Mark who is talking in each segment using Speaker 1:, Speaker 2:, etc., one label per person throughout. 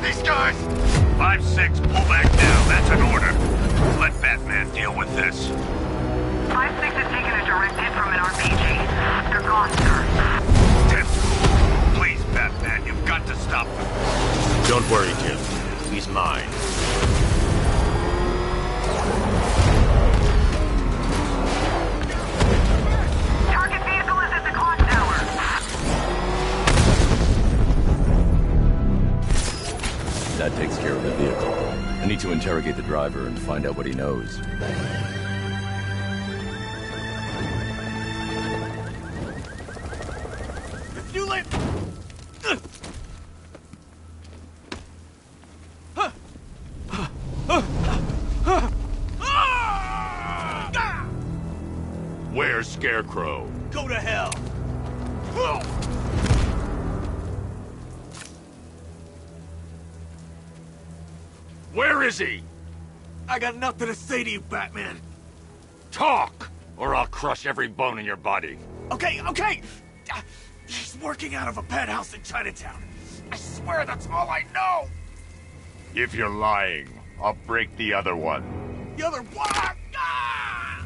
Speaker 1: these guys!
Speaker 2: 5-6, pull back now. That's an order. Let Batman deal with this.
Speaker 3: 5-6 has taken a direct hit from an RPG. They're gone, sir.
Speaker 2: 10's cool. Please, Batman, you've got to stop them.
Speaker 1: Don't worry, Jim. He's mine.
Speaker 3: Target vehicle is at the clock tower.
Speaker 4: That takes care of the vehicle. I need to interrogate the driver and find out what he knows.
Speaker 1: You let...
Speaker 2: Where's Scarecrow?
Speaker 1: Go to hell!
Speaker 2: Where is he?
Speaker 1: I got nothing to say to you, Batman.
Speaker 2: Talk, or I'll crush every bone in your body.
Speaker 1: Okay. He's working out of a penthouse in Chinatown. I swear that's all I know.
Speaker 2: If you're lying, I'll break the other one.
Speaker 1: The other one. Ah!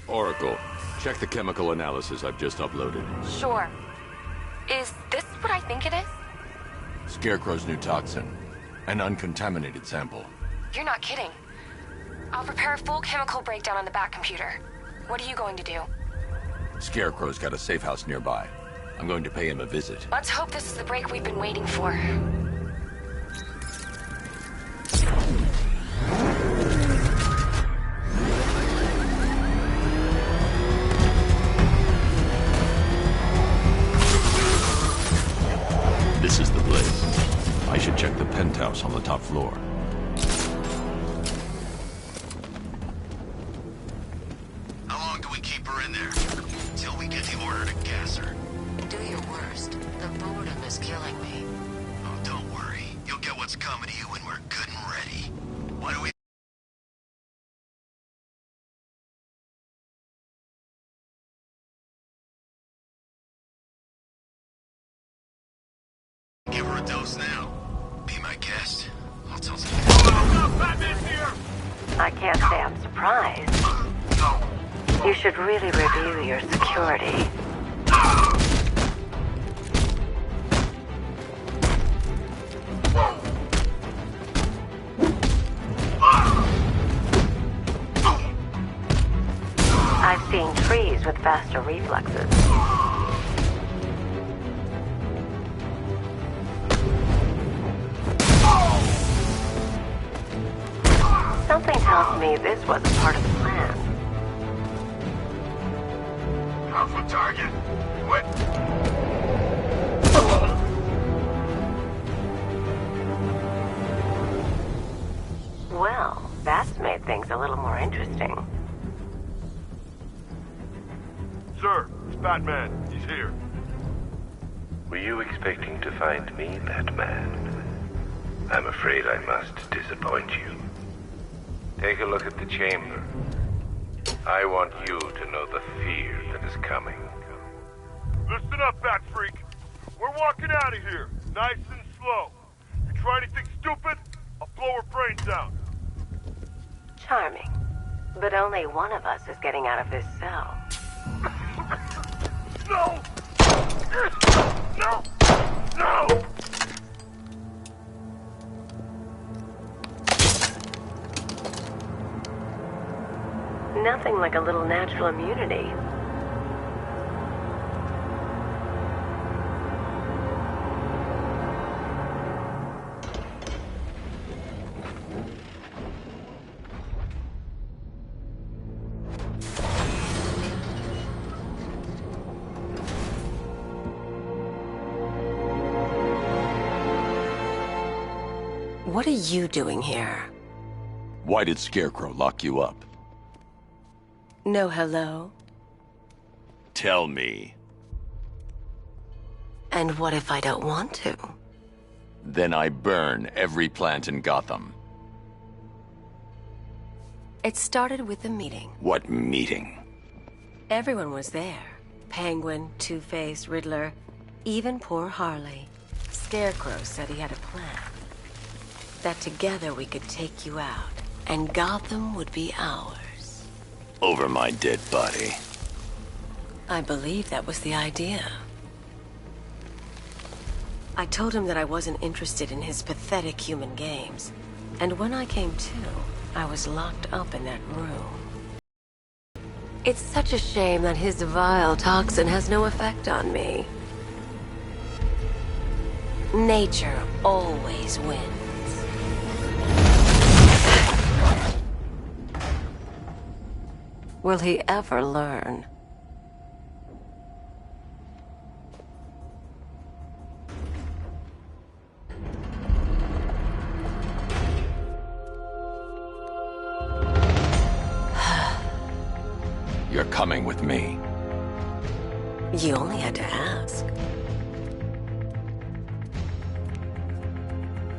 Speaker 4: Oracle, check the chemical analysis I've just uploaded.
Speaker 5: Sure. Is this what I think it is?
Speaker 4: Scarecrow's new toxin. An uncontaminated sample.
Speaker 5: You're not kidding. I'll prepare a full chemical breakdown on the back computer. What are you going to do?
Speaker 4: Scarecrow's got a safe house nearby. I'm going to pay him a visit.
Speaker 5: Let's hope this is the break we've been waiting for.
Speaker 4: This is the place. I should check the penthouse on the top floor.
Speaker 6: How long do we keep her in there? Till we get the order to gas her.
Speaker 7: Do your worst. The boredom is killing me.
Speaker 6: Oh, don't worry. You'll get what's coming to you when we're good and ready. Why do we... Give her a dose now. Be my guest. I'll tell some...
Speaker 1: Batman's here!
Speaker 7: I can't say I'm surprised. You should really review your security. I've seen trees with faster reflexes. Something tells me this wasn't part of the plan.
Speaker 6: Alpha target. What?
Speaker 7: Well, that's made things a little more interesting.
Speaker 2: Sir, it's Batman. He's here.
Speaker 8: Were you expecting to find me, Batman? I'm afraid I must disappoint you. Take a look at the chamber. I want you to know the fear that is coming.
Speaker 2: Listen up, Bat Freak. We're walking out of here, nice and slow. You try anything stupid, I'll blow her brains out.
Speaker 7: Charming. But only one of us is getting out of this cell.
Speaker 2: No! No! No!
Speaker 7: Nothing like a little natural immunity. What are you doing here?
Speaker 4: Why did Scarecrow lock you up?
Speaker 7: No hello?
Speaker 4: Tell me.
Speaker 7: And what if I don't want to?
Speaker 4: Then I burn every plant in Gotham.
Speaker 7: It started with a meeting.
Speaker 4: What meeting?
Speaker 7: Everyone was there. Penguin, Two-Face, Riddler, even poor Harley. Scarecrow said he had a plan. That together we could take you out, and Gotham would be ours.
Speaker 4: Over my dead body.
Speaker 7: I believe that was the idea. I told him that I wasn't interested in his pathetic human games. And when I came to, I was locked up in that room. It's such a shame that his vile toxin has no effect on me. Nature always wins. Will he ever learn?
Speaker 4: You're coming with me.
Speaker 7: You only had to ask.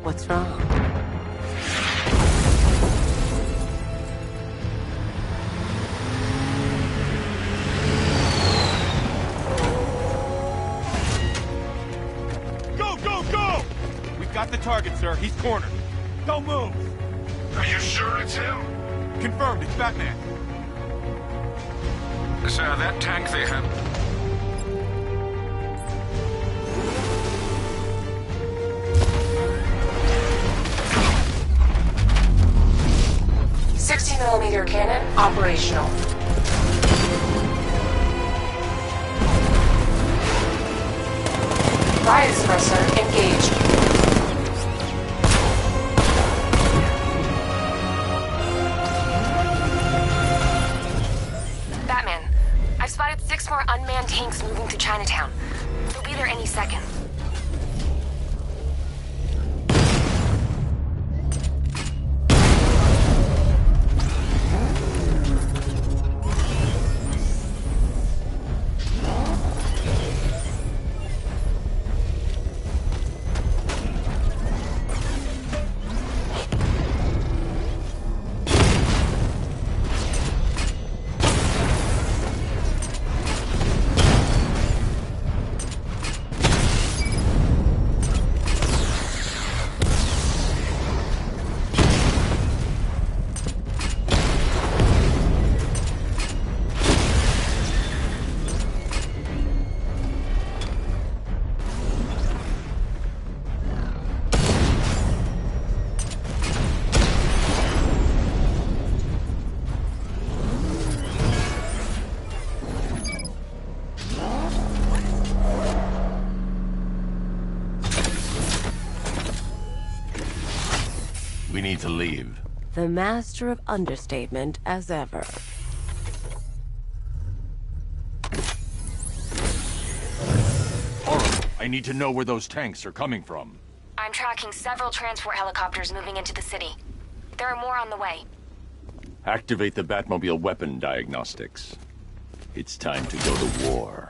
Speaker 7: What's wrong?
Speaker 1: Go, go, go! We've got the target, sir. He's cornered. Don't move.
Speaker 6: Are you sure it's him?
Speaker 1: Confirmed. It's Batman.
Speaker 9: Sir, that tank they have...
Speaker 5: 60mm cannon operational. Riot suppressor engaged. Batman, I've spotted 6 more unmanned tanks moving to Chinatown. They'll be there any second.
Speaker 4: We need to leave.
Speaker 7: The master of understatement as ever.
Speaker 4: I need to know where those tanks are coming from.
Speaker 5: I'm tracking several transport helicopters moving into the city. There are more on the way.
Speaker 4: Activate the Batmobile weapon diagnostics. It's time to go to war.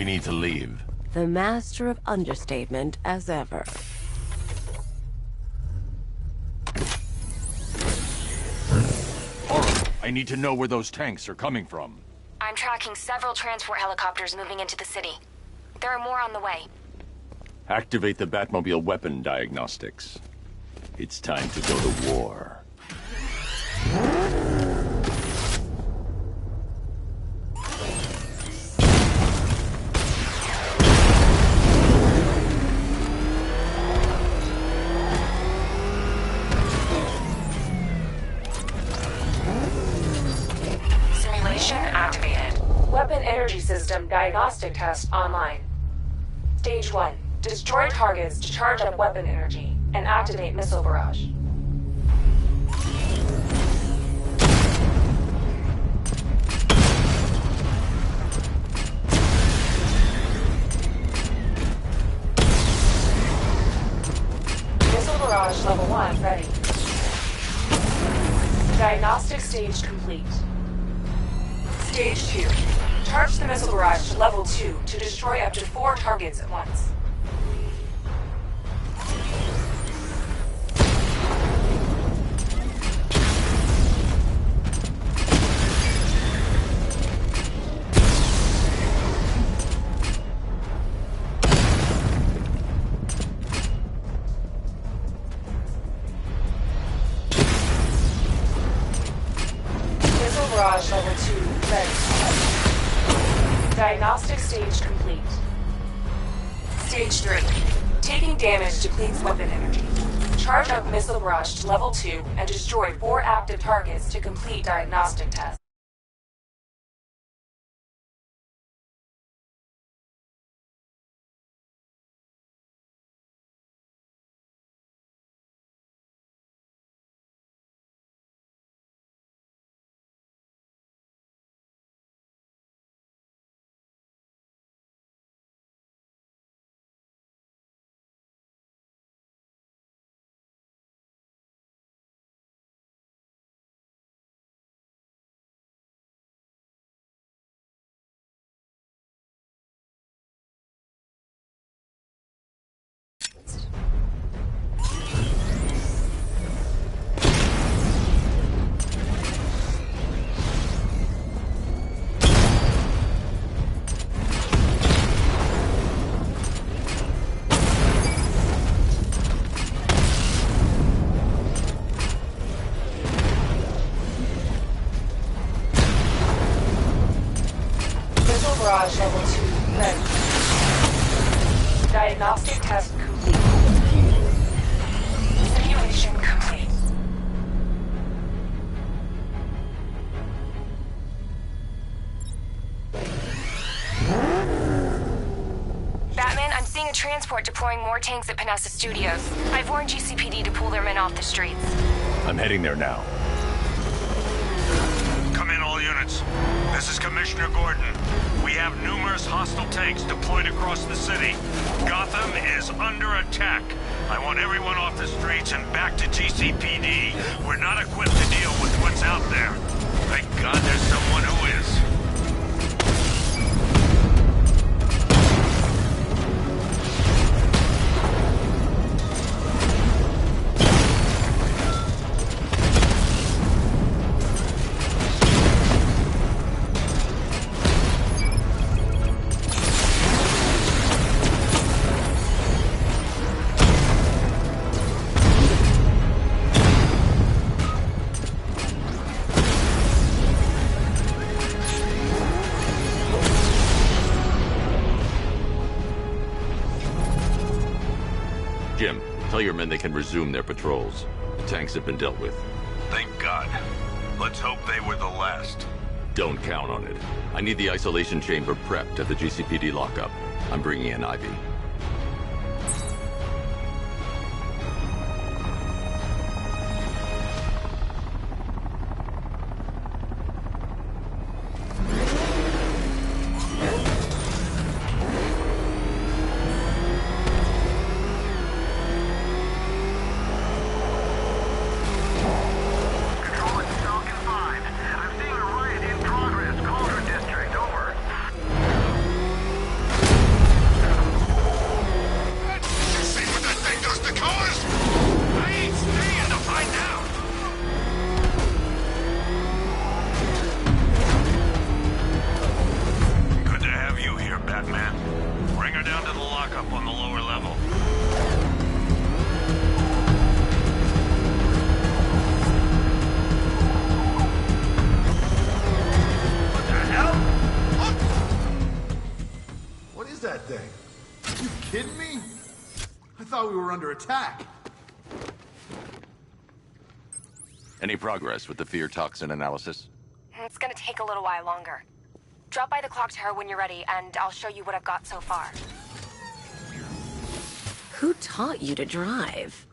Speaker 4: We need to leave.
Speaker 7: The master of understatement as ever.
Speaker 4: I need to know where those tanks are coming from.
Speaker 5: I'm tracking several transport helicopters moving into the city. There are more on the way.
Speaker 4: Activate the Batmobile weapon diagnostics. It's time to go to war.
Speaker 5: Simulation activated.
Speaker 10: Weapon energy system diagnostic test online. Stage 1. Destroy targets to charge up weapon energy and activate missile barrage. Missile barrage level 1 ready. Diagnostic stage complete. Stage 2. Charge the missile barrage to level 2 to destroy up to 4 targets at once. Missile barrage level 2 ready. Diagnostic stage complete. Stage 3. Taking damage depletes weapon energy. Charge up missile barrage to level 2 and destroy 4 active targets to complete diagnostic test. Missile barrage level 2 ready. Diagnostic test complete. Simulation complete.
Speaker 5: Batman, I'm seeing a transport deploying more tanks at Panessa Studios. I've warned GCPD to pull their men off the streets.
Speaker 4: I'm heading there now.
Speaker 11: Come in, all units. This is Commissioner Gordon. We have numerous hostile tanks deployed across the city. Gotham is under attack. I want everyone off the streets and back to GCPD. We're not equipped to deal with what's out there. Thank God there's someone who is.
Speaker 4: Jim, tell your men they can resume their patrols. The tanks have been dealt with.
Speaker 11: Thank God. Let's hope they were the last.
Speaker 4: Don't count on it. I need the isolation chamber prepped at the GCPD lockup. I'm bringing in Ivy.
Speaker 12: thing. You kidding me? I thought we were under attack.
Speaker 4: Any progress with the fear toxin analysis?
Speaker 5: It's gonna take a little while longer. Drop by the clock tower when you're ready, and I'll show you what I've got so far.
Speaker 7: Who taught you to drive?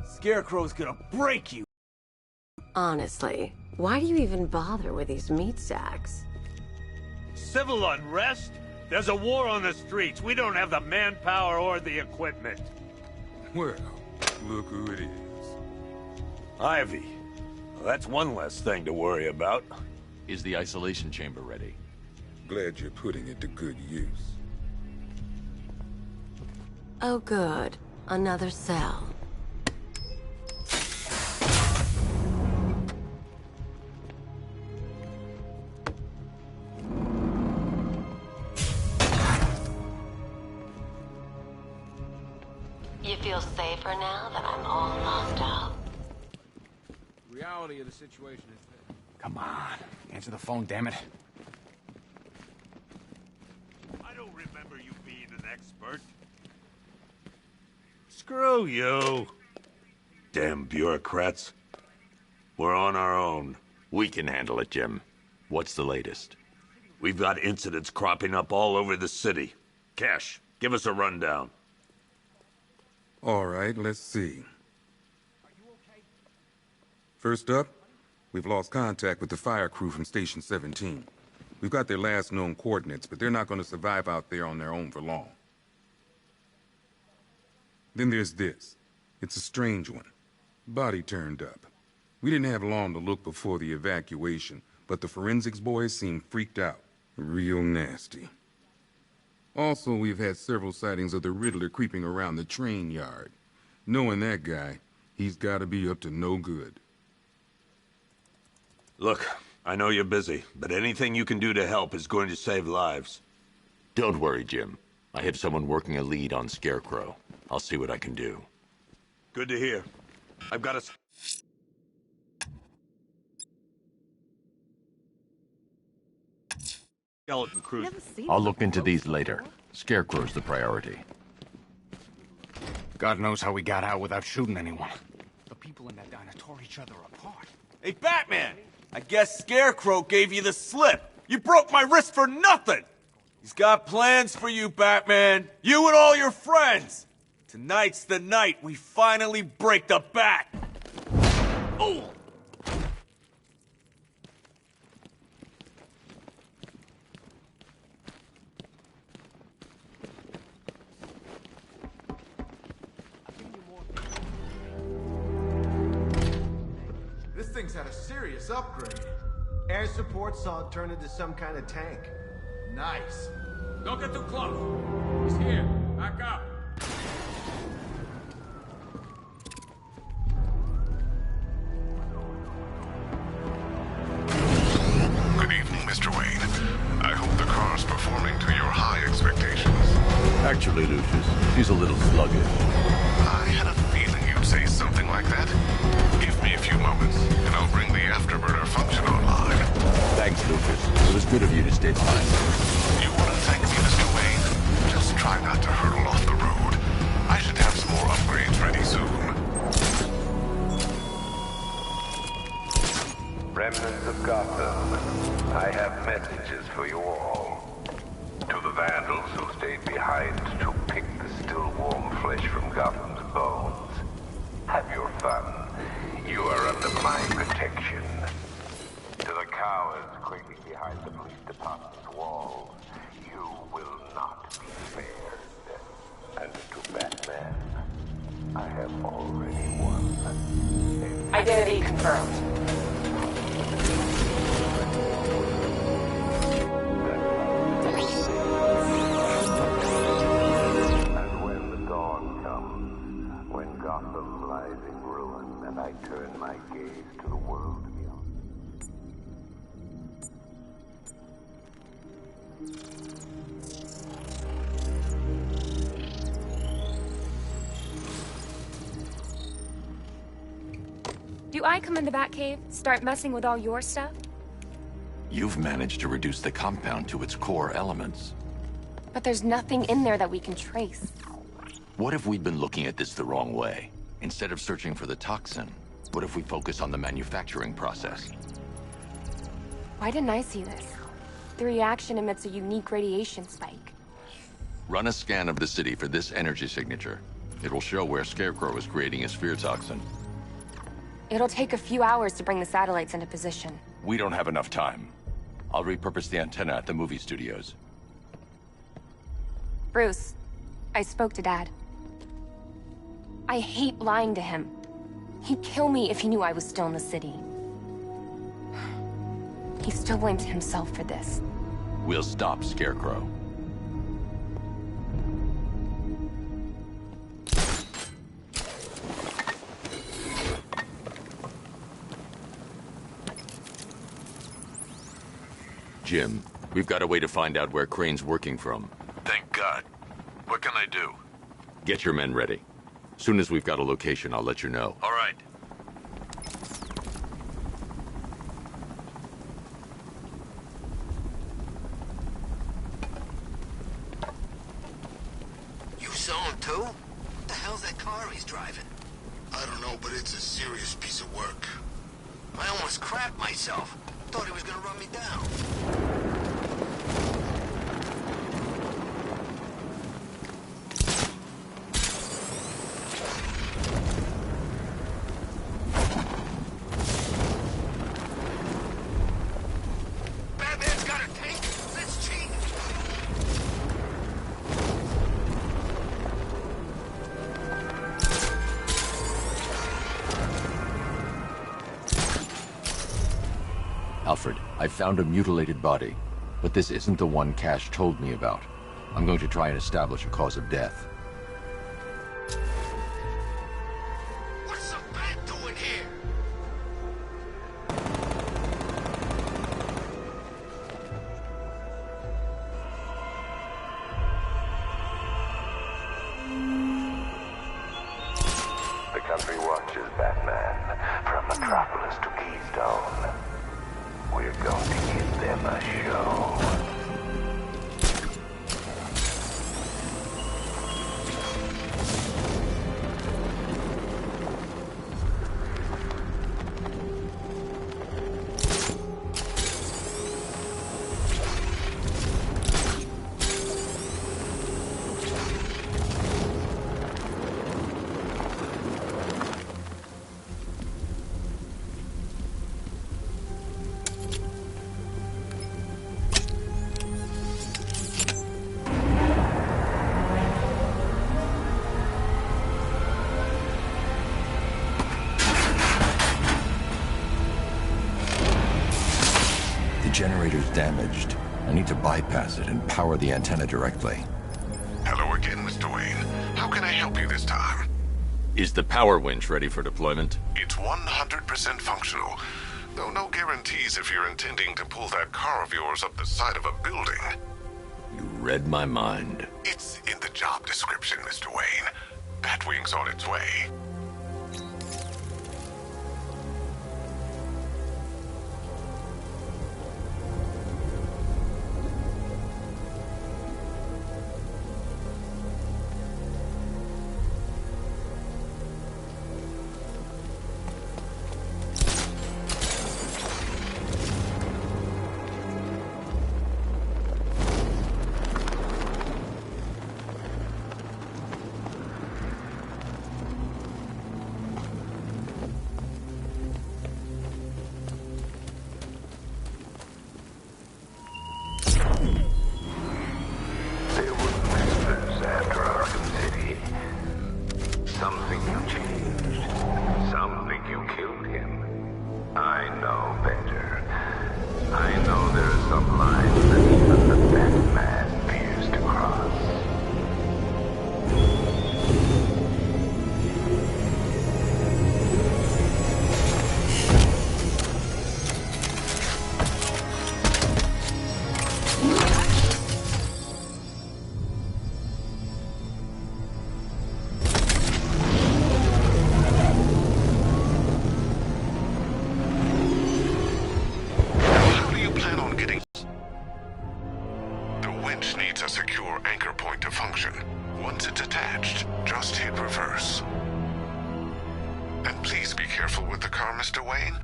Speaker 1: Scarecrow's gonna break you.
Speaker 7: Honestly, why do you even bother with these meat sacks?
Speaker 11: Civil unrest? There's a war on the streets. We don't have the manpower or the equipment.
Speaker 13: Well, look who it is.
Speaker 11: Ivy. Well, that's one less thing to worry about.
Speaker 4: Is the isolation chamber ready?
Speaker 13: Glad you're putting it to good use.
Speaker 7: Oh good. Another cell. You feel safer now that I'm all locked up?
Speaker 1: Reality of the situation is that... Come on. Answer the phone, damn it.
Speaker 11: I don't remember you being an expert. Screw you. Damn bureaucrats. We're on our own.
Speaker 4: We can handle it, Jim. What's the latest?
Speaker 11: We've got incidents cropping up all over the city. Cash, give us a rundown.
Speaker 13: All right, let's see. First up, we've lost contact with the fire crew from Station 17. We've got their last known coordinates, but they're not going to survive out there on their own for long. Then there's this. It's a strange one. Body turned up. We didn't have long to look before the evacuation, but the forensics boys seemed freaked out. Real nasty. Also, we've had several sightings of the Riddler creeping around the train yard. Knowing that guy, he's got to be up to no good.
Speaker 11: Look, I know you're busy, but anything you can do to help is going to save lives.
Speaker 4: Don't worry, Jim. I have someone working a lead on Scarecrow. I'll see what I can do.
Speaker 11: Good to hear. I've got a... skeleton crew.
Speaker 4: I'll look into these later. Scarecrow's the priority.
Speaker 1: God knows how we got out without shooting anyone. The people in that diner tore each other apart. Hey, Batman! I guess Scarecrow gave you the slip. You broke my wrist for nothing! He's got plans for you, Batman. You and all your friends. Tonight's the night we finally break the Bat. Oh!
Speaker 12: This thing's had a serious upgrade.
Speaker 14: Air support saw it turn into some kind of tank.
Speaker 12: Nice.
Speaker 9: Don't get too close. He's here. Back up.
Speaker 6: Good evening, Mr. Wayne. I hope the car's performing to your high expectations.
Speaker 4: Actually, Lucius, he's a little sluggish.
Speaker 6: I had a feeling you'd say something like that. Give me a few moments, and I'll bring the afterburner function online.
Speaker 4: Thanks, Lucas. It was good of you to stay behind.
Speaker 6: You want to thank me, Mr. Wayne? Just try not to hurtle off the road. I should have some more upgrades ready soon.
Speaker 8: Remnants of Gotham, I have messages for you all. To the vandals who stayed behind to pick the still warm flesh from Gotham's bones. Have your fun. You are under my protection. To the cowards creeping behind the police department's walls, you will not be spared. And to Batman, I have already won.
Speaker 10: Identity confirmed.
Speaker 8: And when the dawn comes, when Gotham lies in ruin, and I turn my gaze to the world beyond.
Speaker 5: Do I come in the Batcave, start messing with all your stuff?
Speaker 4: You've managed to reduce the compound to its core elements.
Speaker 5: But there's nothing in there that we can trace.
Speaker 4: What if we'd been looking at this the wrong way? Instead of searching for the toxin, what if we focus on the manufacturing process?
Speaker 5: Why didn't I see this? The reaction emits a unique radiation spike.
Speaker 4: Run a scan of the city for this energy signature. It will show where Scarecrow is creating his fear toxin.
Speaker 5: It'll take a few hours to bring the satellites into position.
Speaker 4: We don't have enough time. I'll repurpose the antenna at the movie studios.
Speaker 5: Bruce, I spoke to Dad. I hate lying to him. He'd kill me if he knew I was still in the city. He still blames himself for this.
Speaker 4: We'll stop Scarecrow. Jim, we've got a way to find out where Crane's working from.
Speaker 6: Thank God. What can I do?
Speaker 4: Get your men ready. Soon as we've got a location, I'll let you know.
Speaker 6: All right.
Speaker 15: You saw him too? What the hell's that car he's driving?
Speaker 16: I don't know, but it's a serious piece of work.
Speaker 15: I almost crapped myself. Thought he was gonna run me down.
Speaker 16: Batman's got a tank? That's cheating.
Speaker 4: Alfred, I found a mutilated body, but this isn't the one Cash told me about. I'm going to try and establish a cause of death.
Speaker 16: What's the bat doing here?
Speaker 8: The country watches, Batman, from Metropolis to Keystone. We're going to give them a show.
Speaker 4: The generator's damaged. I need to bypass it and power the antenna directly.
Speaker 6: Hello again, Mr. Wayne. How can I help you this time?
Speaker 4: Is the power winch ready for deployment?
Speaker 6: It's 100% functional. Though no guarantees if you're intending to pull that car of yours up the side of a building.
Speaker 4: You read my mind.
Speaker 6: It's in the job description, Mr. Wayne. Batwing's on its way. function. Once it's attached, just hit reverse. And please be careful with the car, Mr. Wayne.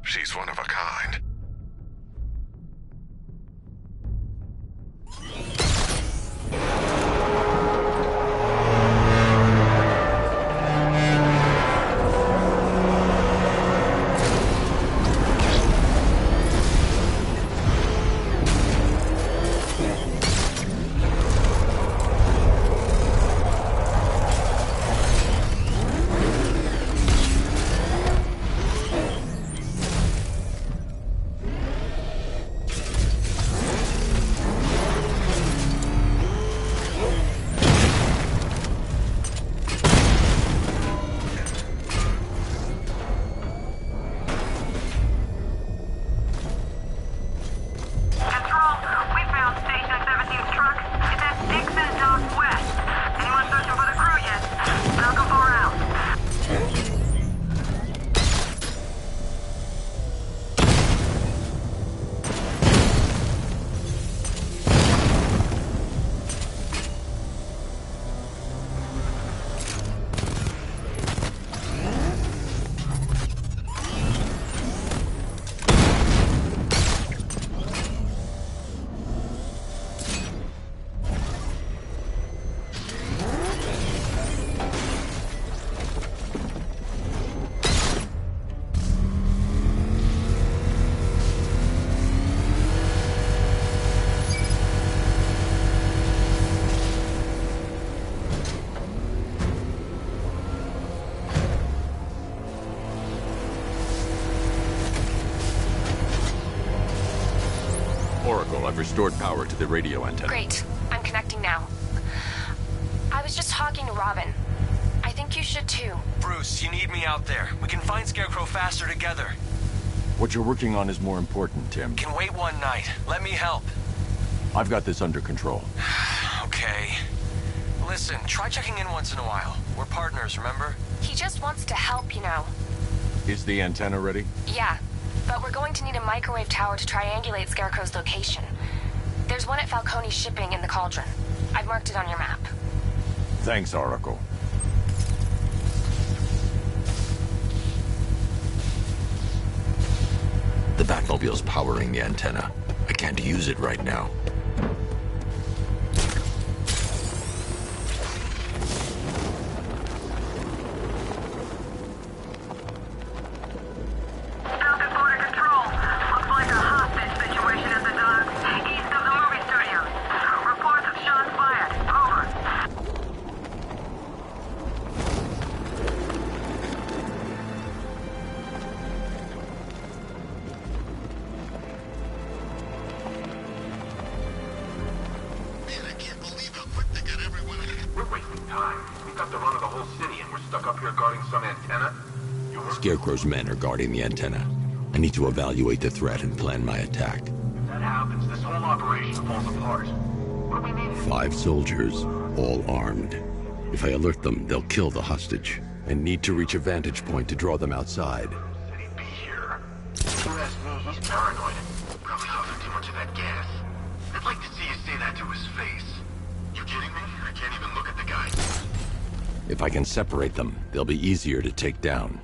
Speaker 6: She's one of a kind.
Speaker 4: I've restored power to the radio antenna.
Speaker 5: Great. I'm connecting now. I was just talking to Robin. I think you should too.
Speaker 17: Bruce, you need me out there. We can find Scarecrow faster together.
Speaker 4: What you're working on is more important, Tim.
Speaker 17: Can wait one night. Let me help.
Speaker 4: I've got this under control.
Speaker 17: Okay. Listen, try checking in once in a while. We're partners, remember?
Speaker 5: He just wants to help, you know.
Speaker 4: Is the antenna ready?
Speaker 5: Yeah, but we're going to need a microwave tower to triangulate Scarecrow's location. There's one at Falcone's shipping in the Cauldron. I've marked it on your map.
Speaker 4: Thanks, Oracle. The Batmobile's powering the antenna. I can't use it right now. Scarecrow's men are guarding the antenna. I need to evaluate the threat and plan my attack.
Speaker 16: If that happens, this whole operation falls apart. What do we need?
Speaker 4: 5 soldiers, all armed. If I alert them, they'll kill the hostage. I need to reach a vantage point to draw them outside.
Speaker 16: Said he'd be here. If you ask me, he's paranoid. Probably huffing too much of that gas. I'd like to see you say that to his face. You kidding me? I can't even look at the guy.
Speaker 4: If I can separate them, they'll be easier to take down.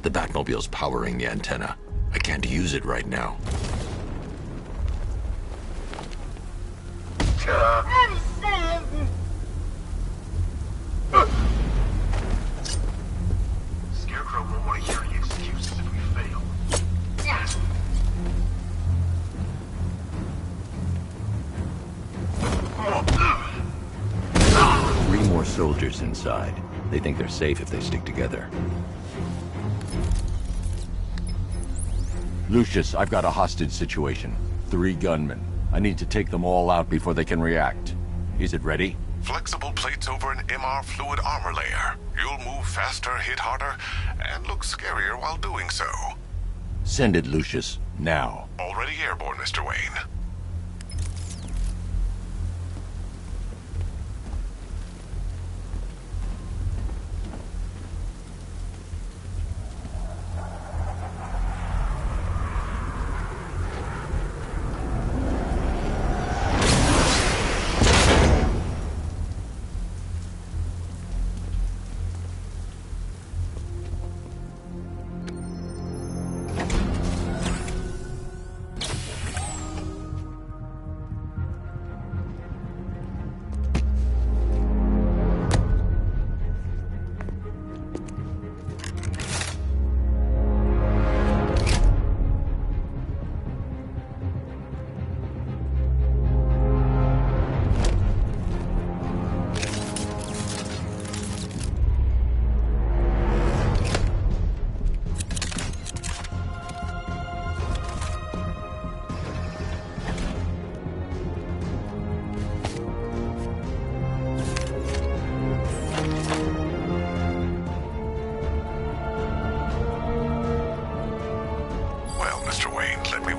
Speaker 4: The Batmobile's powering the antenna. I can't use it right now.
Speaker 16: Scarecrow won't want to hear any excuses if we fail.
Speaker 4: 3 more soldiers inside. They think they're safe if they stick together. Lucius, I've got a hostage situation. 3 gunmen. I need to take them all out before they can react. Is it ready?
Speaker 6: Flexible plates over an MR fluid armor layer. You'll move faster, hit harder, and look scarier while doing so.
Speaker 4: Send it, Lucius. Now.
Speaker 6: Already airborne, Mr. Wayne.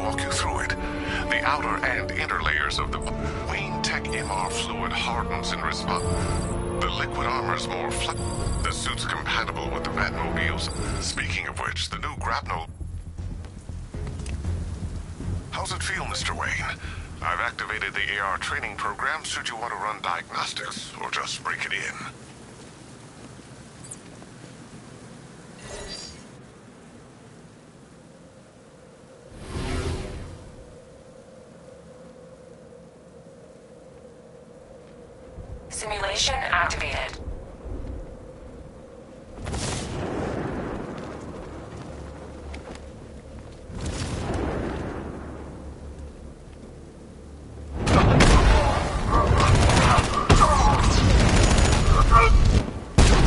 Speaker 6: walk you through it. The outer and inner layers of the Wayne Tech MR fluid hardens in response. The liquid armor's more the suit's compatible with the Batmobiles. Speaking of which, the new grapnel... How's it feel, Mr. Wayne? I've activated the AR training program should you want to run diagnostics, or just break it in.
Speaker 10: Simulation activated.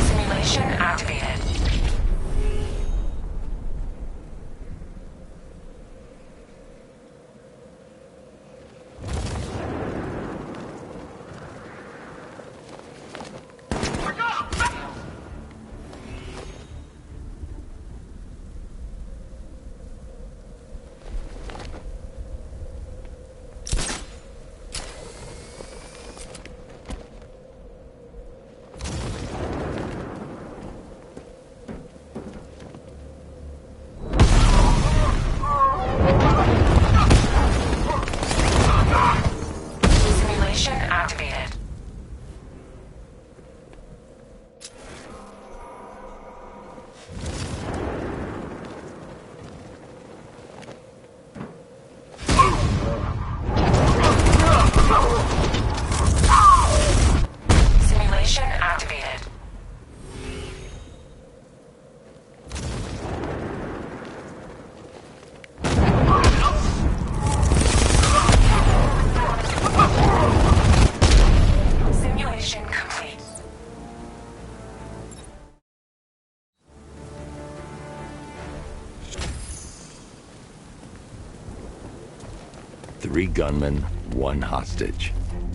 Speaker 10: Simulation activated. Simulation activated. Simulation activated. Simulation complete.
Speaker 4: Three gunmen, one hostage.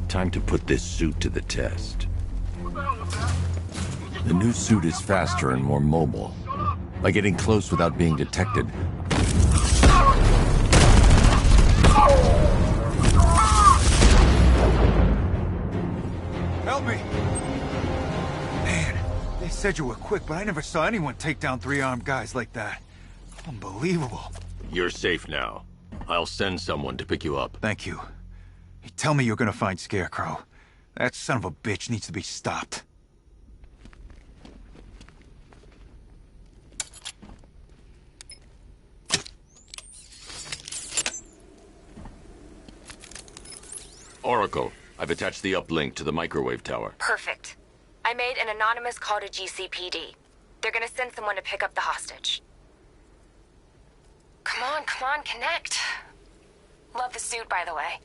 Speaker 4: Time to put this suit to the test. The new suit is faster and more mobile. By getting close without being detected,
Speaker 18: Help me! Man, they said you were quick, but I never saw anyone take down three armed guys like that. Unbelievable.
Speaker 4: you're safe now. I'll send someone to pick you up.
Speaker 18: Thank you. You tell me you're gonna find Scarecrow. That son of a bitch needs to be stopped.
Speaker 4: Oracle, I've attached the uplink to the microwave tower.
Speaker 5: Perfect. I made an anonymous call to GCPD. They're gonna send someone to pick up the hostage. Come on, connect. Love the suit, by the way.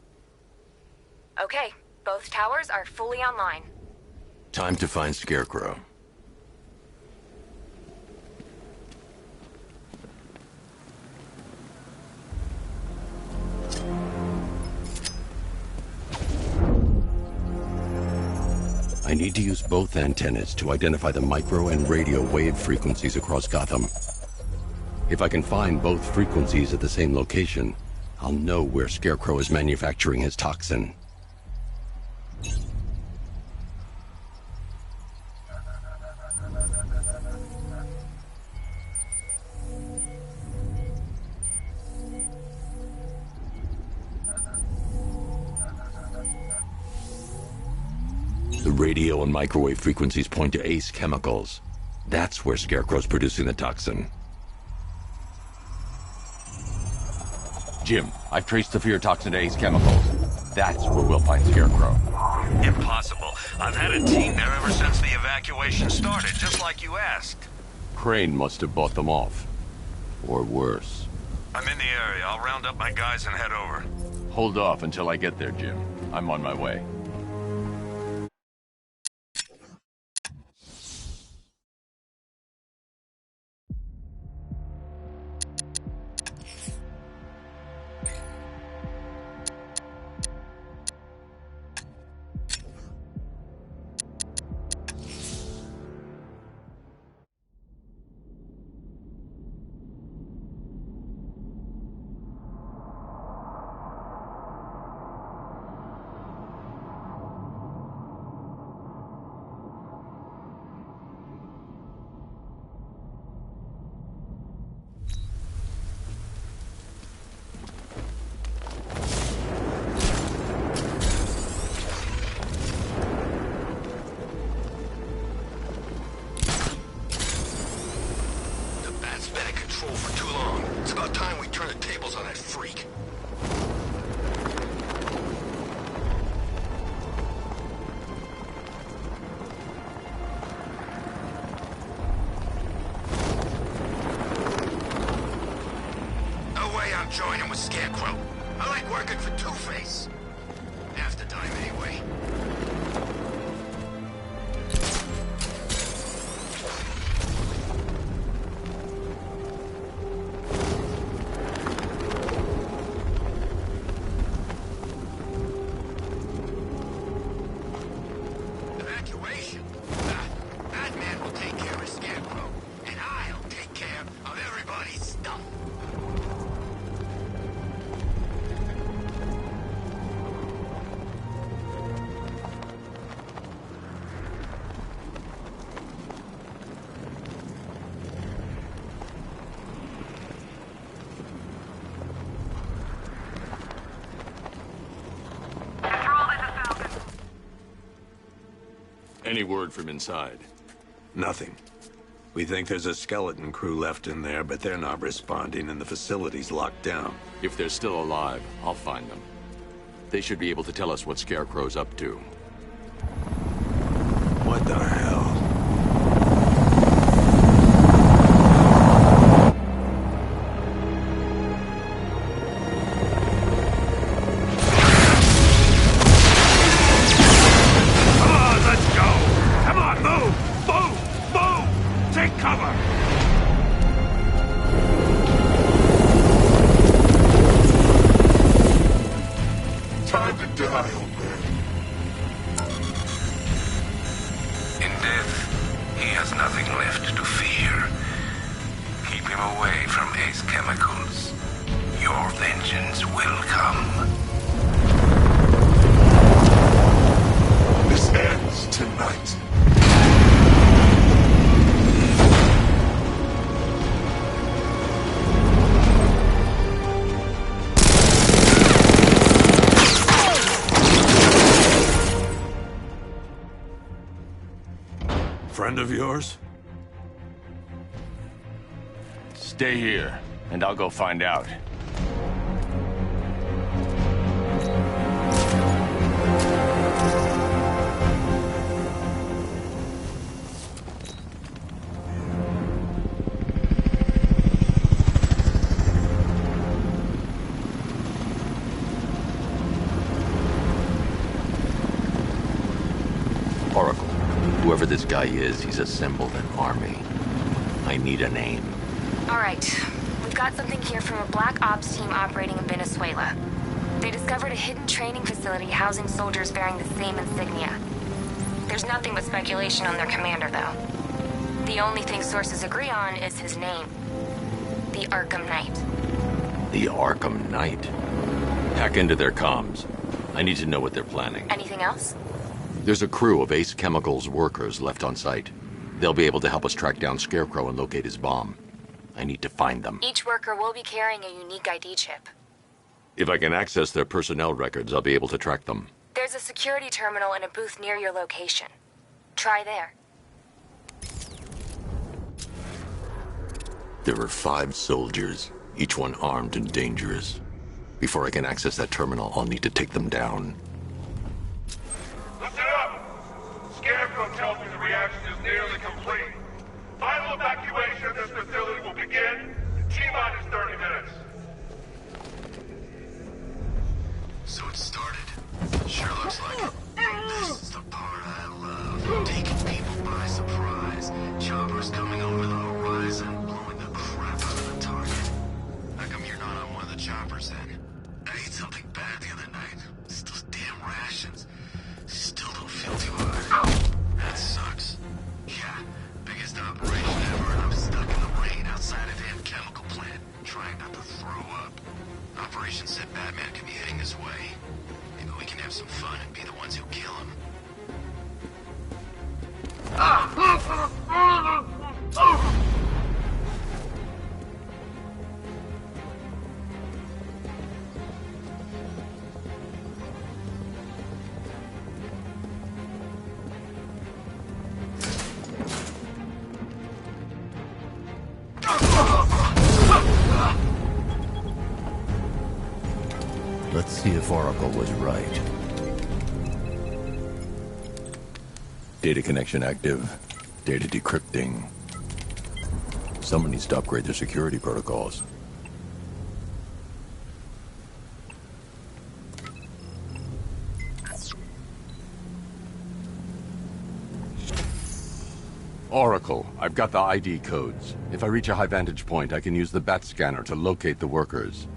Speaker 5: Okay, both towers are fully online.
Speaker 4: Time to find Scarecrow. I need to use both antennas to identify the micro and radio wave frequencies across Gotham. If I can find both frequencies at the same location, I'll know where Scarecrow is manufacturing his toxin. The radio and microwave frequencies point to Ace Chemicals. That's where Scarecrow's producing the toxin. Jim, I've traced the fear toxin to Ace Chemicals. That's where we'll find Scarecrow.
Speaker 11: Impossible. I've had a team there ever since the evacuation started, just like you asked.
Speaker 4: Crane must have bought them off. Or worse.
Speaker 11: I'm in the area. I'll round up my guys and head over.
Speaker 4: Hold off until I get there, Jim. I'm on my way.
Speaker 15: patrol for too long. It's about time we turn the tables on that freak. No way I'm joining with Scarecrow. I like working for Two-Face. Half the time anyway. Evacuation? Batman will take care of Scarecrow, and I'll take care of everybody's stuff.
Speaker 4: Any word from inside?
Speaker 8: Nothing. We think there's a skeleton crew left in there, but they're not responding and the facility's locked down.
Speaker 4: If they're still alive, I'll find them. They should be able to tell us what Scarecrow's up to.
Speaker 8: What the hell?
Speaker 4: Friend of yours? Stay here, and I'll go find out. Whoever this guy is, he's assembled an army. I need a name.
Speaker 5: All right. We've got something here from a Black Ops team operating in Venezuela. They discovered a hidden training facility housing soldiers bearing the same insignia. There's nothing but speculation on their commander, though. The only thing sources agree on is his name. The Arkham Knight.
Speaker 4: The Arkham Knight? Hack into their comms. I need to know what they're planning.
Speaker 5: Anything else?
Speaker 4: There's a crew of Ace Chemicals workers left on site. They'll be able to help us track down Scarecrow and locate his bomb. I need to find them.
Speaker 5: Each worker will be carrying a unique ID chip.
Speaker 4: If I can access their personnel records, I'll be able to track them.
Speaker 5: There's a security terminal in a booth near your location. Try there.
Speaker 4: There are 5 soldiers, each one armed and dangerous. Before I can access that terminal, I'll need to take them down.
Speaker 2: Listen up! Scarecrow tells me the reaction is nearly complete. Final evacuation of this facility will begin in T-minus 30 minutes.
Speaker 16: So it started. Sure looks like it. This is the part I love. Taking people by surprise. Choppers coming over the horizon, blowing the crap out of the target. How come you're not on one of the choppers then? I ate something bad the other night. It's those damn
Speaker 4: Let's see if Oracle was right. Data connection active. Data decrypting. Someone needs to upgrade their security protocols. Oracle, I've got the ID codes. If I reach a high vantage point, I can use the bat scanner to locate the workers.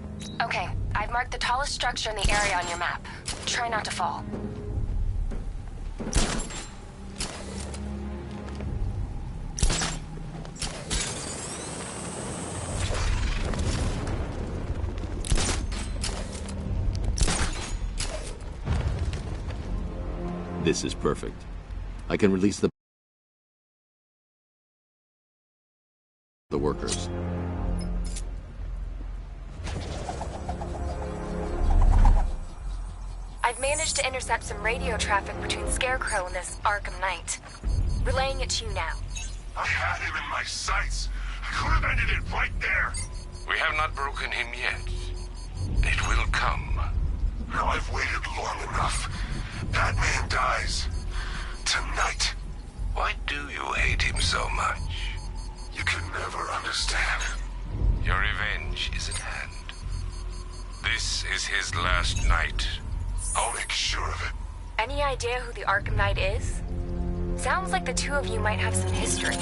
Speaker 5: Okay, I've marked the tallest structure in the area on your map. Try not to fall.
Speaker 4: This is perfect. I can release the workers.
Speaker 5: I've managed to intercept some radio traffic between Scarecrow and this Arkham Knight. Relaying it to you now.
Speaker 6: I had him in my sights. I could have ended it right there. We have not broken him yet. It will come. Now I've waited long enough. Batman dies. Tonight. Why do you hate him so much? You can never understand. Your revenge is at hand. This is his last night. I'll make sure of it.
Speaker 5: Any idea who the Arkham Knight is? Sounds like the two of you might have some history.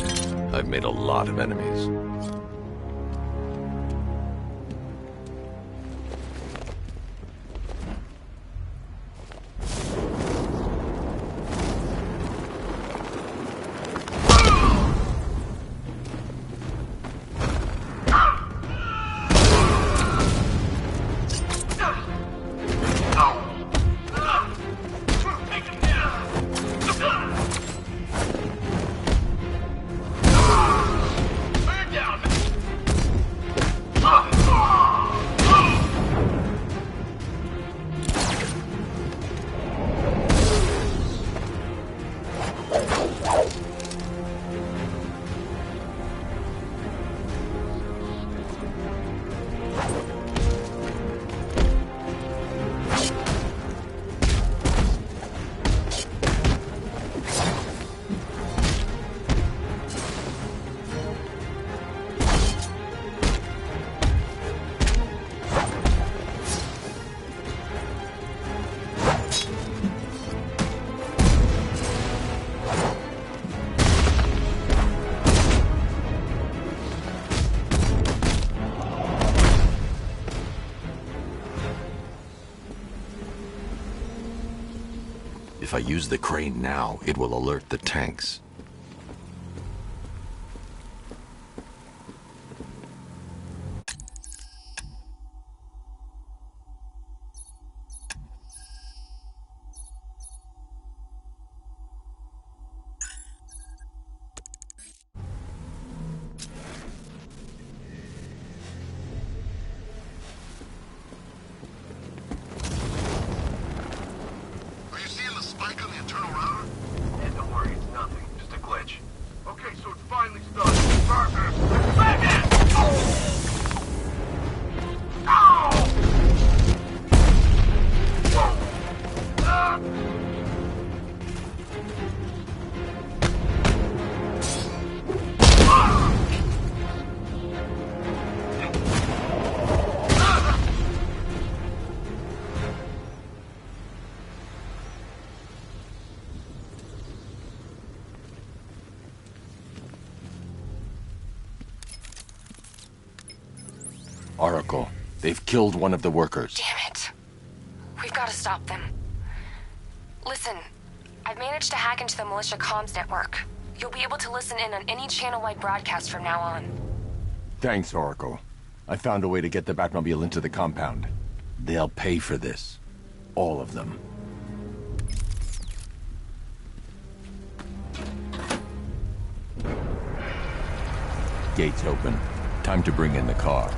Speaker 4: I've made a lot of enemies. If I use the crane now, it will alert the tanks. Oracle, they've killed one of the workers.
Speaker 5: Damn it. We've got to stop them. Listen, I've managed to hack into the militia comms network. You'll be able to listen in on any channel-wide broadcast from now on.
Speaker 4: Thanks, Oracle. I found a way to get the Batmobile into the compound. They'll pay for this. All of them. Gates open. Time to bring in the car.